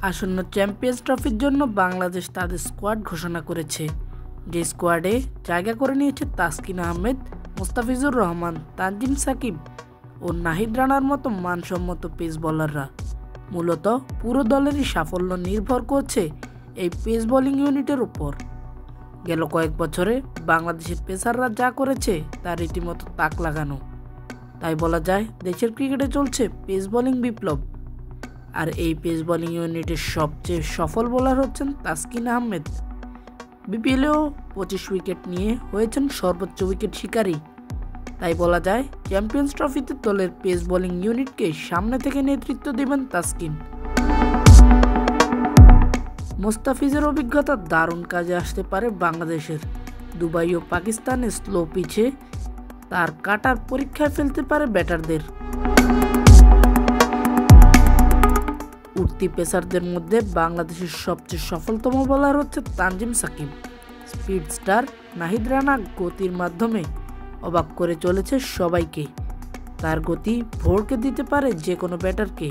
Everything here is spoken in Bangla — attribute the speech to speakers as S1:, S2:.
S1: আসন্ন চ্যাম্পিয়ন্স ট্রফির জন্য বাংলাদেশ তাদের স্কোয়াড ঘোষণা করেছে। যে স্কোয়াডে জায়গা করে নিয়েছে তাসকিন আহমেদ, মোস্তাফিজুর রহমান, তানজিম সাকিব ও নাহিদ রানার মতো মানসম্মত পেস বোলাররা। মূলত পুরো দলেরই সাফল্য নির্ভর করছে এই পেস বোলিং ইউনিটের উপর। গেল কয়েক বছরে বাংলাদেশের পেসাররা যা করেছে তা রীতিমতো তাক লাগানো। তাই বলা যায় দেশের ক্রিকেটে চলছে পেস বোলিং বিপ্লব। আর এই পেস বোলিং ইউনিটের সবচেয়ে সফল বোলার হচ্ছেন তাসকিন আহমেদ। বিপিএলেও 25 উইকেট নিয়ে হয়েছেন সর্বোচ্চ উইকেট শিকারী। তাই বলা যায় চ্যাম্পিয়ন্স ট্রফিতে দলের পেস বোলিং ইউনিটকে সামনে থেকে নেতৃত্ব দেবেন তাসকিন। মোস্তাফিজের অভিজ্ঞতা দারুণ কাজে আসতে পারে বাংলাদেশের। দুবাই ও পাকিস্তানে স্লো পিচে তার কাটার পরীক্ষায় ফেলতে পারে ব্যাটারদের। উঠতি পেসারদের মধ্যে বাংলাদেশের সবচেয়ে সফলতম বোলার হচ্ছে তানজিম সাকিব। স্পিড স্টার নাহিদ রানা গতির মাধ্যমে অবাক করে চলেছে সবাইকে। তার গতি ভড়কে দিতে পারে যে কোনো ব্যাটারকে।